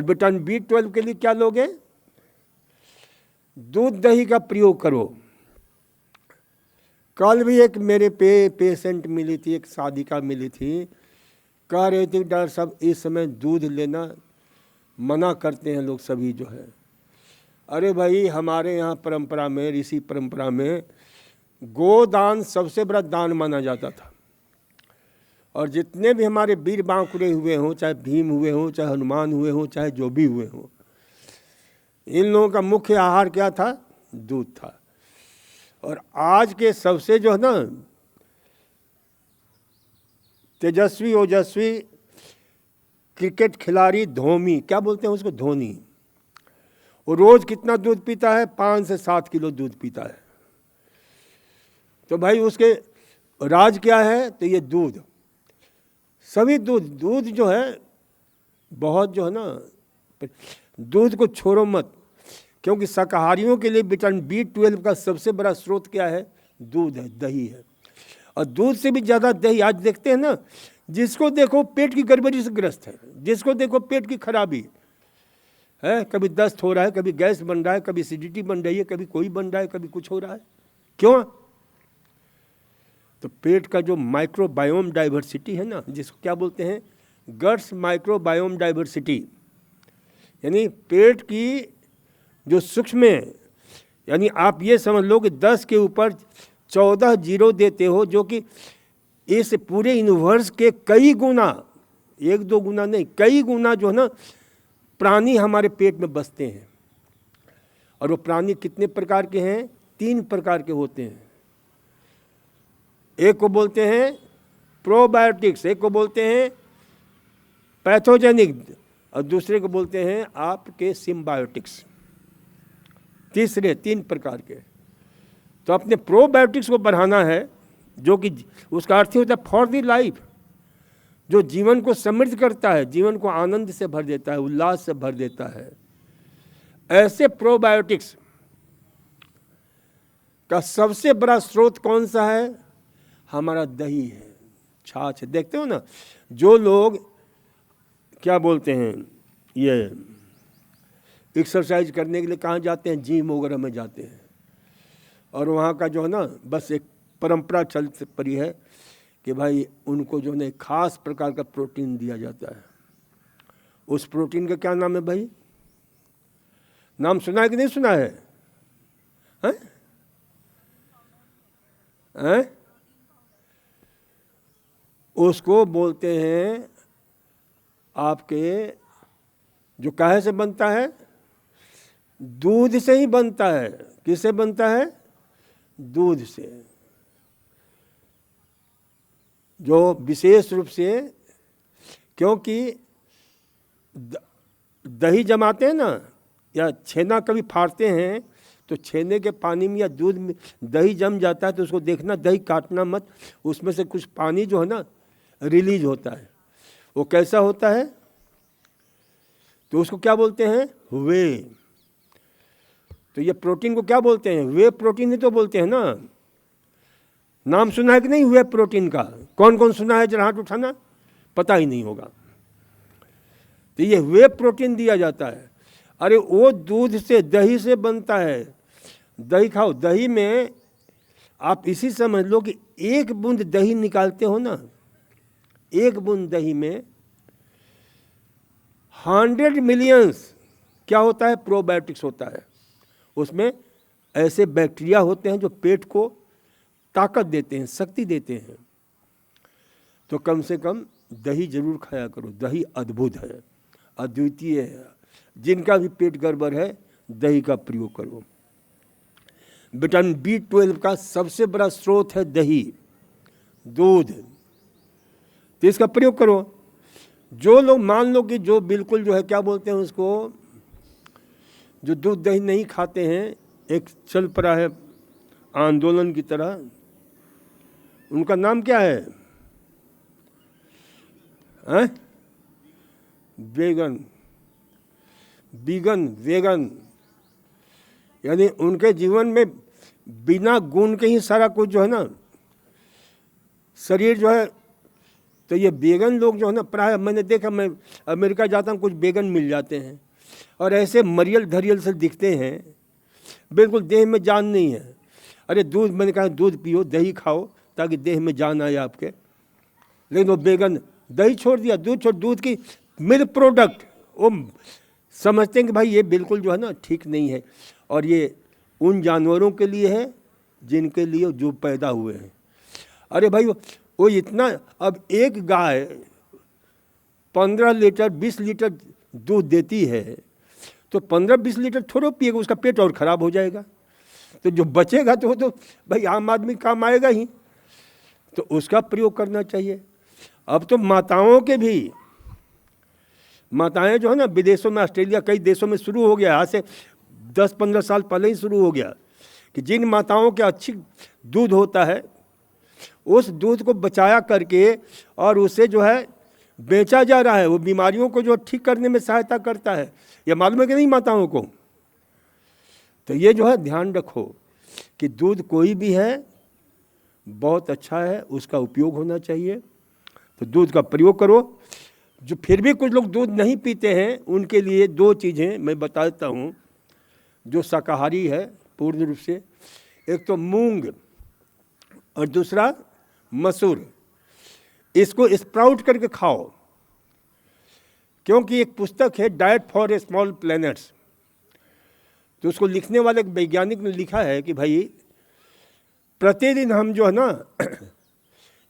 और vitamin B12 के लिए क्या लोगे? दूध दही का प्रयोग करो। कल भी एक मेरे पेशेंट मिली थी, एक साधिका मिली थी, कह रहे थे डॉक्टर साहब इस समय दूध लेना मना करते हैं लोग सभी जो है। अरे भाई, हमारे यहाँ परंपरा में, ऋषि परंपरा में गोदान सबसे बड़ा दान माना जाता था। और जितने भी हमारे वीर बांकुरे हुए हों, चाहे भीम हुए हों, चाहे हनुमान हुए हों, चाहे जो भी हुए हों, इन लोगों का मुख्य आहार क्या था? दूध था। और आज के सबसे जो है ना तेजस्वी ओजस्वी क्रिकेट खिलाड़ी धोनी, क्या बोलते हैं उसको? धोनी। वो रोज कितना दूध पीता है? 5 से 7 किलो दूध पीता है। तो भाई उसके राज क्या है? तो ये दूध, सभी दूध जो है बहुत जो है ना, दूध को छोड़ो मत, क्योंकि शाकाहारियों के लिए विटामिन B12 का सबसे बड़ा स्रोत क्या है? दूध है, दही है। और दूध से भी ज़्यादा दही। आज देखते हैं ना, जिसको देखो पेट की गड़बड़ी से ग्रस्त है, जिसको देखो पेट की खराबी है, कभी दस्त हो रहा है, कभी गैस बन रहा है, कभी एसिडिटी बन रही है, कभी कोई बन रहा है, कभी कुछ हो रहा है। क्यों? तो पेट का जो माइक्रोबायोम डाइवर्सिटी है ना, जिसको क्या बोलते हैं? गट्स माइक्रोबायोम डाइवर्सिटी, यानी पेट की जो सूक्ष्म, यानी आप ये समझ लो कि 10 के ऊपर 14 जीरो देते हो, जो कि इस पूरे यूनिवर्स के कई गुना, 1-2 गुना नहीं, कई गुना जो है ना प्राणी हमारे पेट में बसते हैं। और वो प्राणी कितने प्रकार के हैं? 3 प्रकार के होते हैं। एक को बोलते हैं प्रोबायोटिक्स, एक को बोलते हैं पैथोजेनिक, और दूसरे को बोलते हैं आपके सिम्बायोटिक्स। तीसरे 3 प्रकार के। तो अपने प्रोबायोटिक्स को बढ़ाना है, जो कि उसका अर्थ होता है फॉर द लाइफ, जो जीवन को समृद्ध करता है, जीवन को आनंद से भर देता है, उल्लास से भर देता है। ऐसे प्रोबायोटिक्स का सबसे बड़ा स्रोत कौन सा है? हमारा दही है, छाछ है। देखते हो ना, जो लोग क्या बोलते हैं, ये एक्सरसाइज करने के लिए कहाँ जाते हैं? जिम वगैरह में जाते हैं। और वहाँ का जो है ना, बस एक परंपरा चल पड़ी है कि भाई उनको जो है खास प्रकार का प्रोटीन दिया जाता है। उस प्रोटीन का क्या नाम है भाई? नाम सुना है कि नहीं सुना है? हैं? हैं? उसको बोलते हैं आपके, जो काहे से बनता है? दूध से ही बनता है। किससे बनता है? दूध से। जो विशेष रूप से, क्योंकि दही जमाते हैं ना, या छेना कभी फाड़ते हैं, तो छेने के पानी में या दूध में दही जम जाता है, तो उसको देखना, दही काटना मत, उसमें से कुछ पानी जो है ना रिलीज होता है। वो कैसा होता है? तो उसको क्या बोलते हैं? वे। तो ये प्रोटीन को क्या बोलते हैं? वे प्रोटीन ही तो बोलते हैं ना। नाम सुना है कि नहीं वे प्रोटीन का? कौन कौन सुना है? जरा हाथ उठाना। पता ही नहीं होगा। तो ये वे प्रोटीन दिया जाता है। अरे वो दूध से, दही से बनता है। दही खाओ, दही में आप इसी समझ लो कि 1 बूंद दही निकालते हो ना, 1 बूंद दही में 100 मिलियंस क्या होता है? प्रोबायोटिक्स होता है। उसमें ऐसे बैक्टीरिया होते हैं जो पेट को ताकत देते हैं, शक्ति देते हैं। तो कम से कम दही जरूर खाया करो। दही अद्भुत है, अद्वितीय है। जिनका भी पेट गड़बड़ है, दही का प्रयोग करो। विटामिन B12 का सबसे बड़ा स्रोत है दही, दूध। तो इसका प्रयोग करो। जो लोग मान लो कि जो बिल्कुल जो है क्या बोलते हैं उसको, जो दूध दही नहीं खाते हैं, एक चल पड़ा है आंदोलन की तरह, उनका नाम क्या है? वेगन, यानी उनके जीवन में बिना गुण के ही सारा कुछ जो है ना, शरीर जो है तो ये बैगन लोग जो है ना, प्राय मैंने देखा, मैं अमेरिका जाता हूँ, कुछ बैगन मिल जाते हैं और ऐसे मरियल धरियल से दिखते हैं, बिल्कुल देह में जान नहीं है। अरे दूध, मैंने कहा दूध पियो, दही खाओ ताकि देह में जान आए आपके, लेकिन वो बैगन दही छोड़ दिया, दूध छोड़, दूध की मिल्क प्रोडक्ट वो समझते हैं कि भाई ये बिल्कुल जो है ना ठीक नहीं है। और ये उन जानवरों के लिए है जिनके लिए जो पैदा हुए हैं। अरे भाई वो इतना, अब एक गाय 15 लीटर 20 लीटर दूध देती है, तो 15-20 लीटर थोड़ा पिएगा, उसका पेट और ख़राब हो जाएगा। तो जो बचेगा तो वो तो भाई आम आदमी काम आएगा ही, तो उसका प्रयोग करना चाहिए। अब तो माताओं के भी, माताएं जो है ना विदेशों में, ऑस्ट्रेलिया कई देशों में शुरू हो गया, आज से 10-15 साल पहले ही शुरू हो गया कि जिन माताओं के अच्छी दूध होता है उस दूध को बचाया करके और उसे जो है बेचा जा रहा है। वो बीमारियों को जो ठीक करने में सहायता करता है, ये मालूम है कि नहीं माताओं को? तो ये जो है ध्यान रखो कि दूध कोई भी है बहुत अच्छा है, उसका उपयोग होना चाहिए, तो दूध का प्रयोग करो। जो फिर भी कुछ लोग दूध नहीं पीते हैं उनके लिए 2 चीज़ें मैं बता देता हूँ जो शाकाहारी है पूर्ण रूप से। एक तो मूंग और दूसरा मसूर, इसको स्प्राउट करके खाओ, क्योंकि एक पुस्तक है डाइट फॉर स्मॉल प्लैनेट्स, तो उसको लिखने वाले एक वैज्ञानिक ने लिखा है कि भाई प्रतिदिन हम जो है ना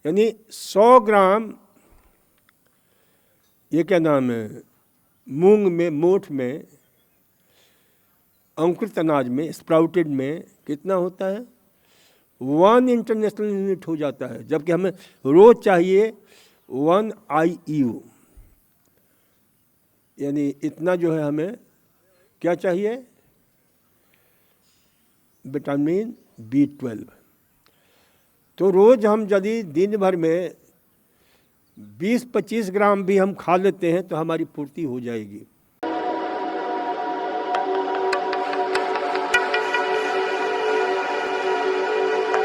यानी 100 ग्राम, ये क्या नाम है, मूंग में, मोठ में, अंकुरित अनाज में, स्प्राउटेड में कितना होता है, 1 इंटरनेशनल यूनिट हो जाता है, जबकि हमें रोज चाहिए 1 IU, यानी इतना जो है हमें क्या चाहिए, विटामिन B12। तो रोज़ हम यदि दिन भर में 20-25 ग्राम भी हम खा लेते हैं तो हमारी पूर्ति हो जाएगी।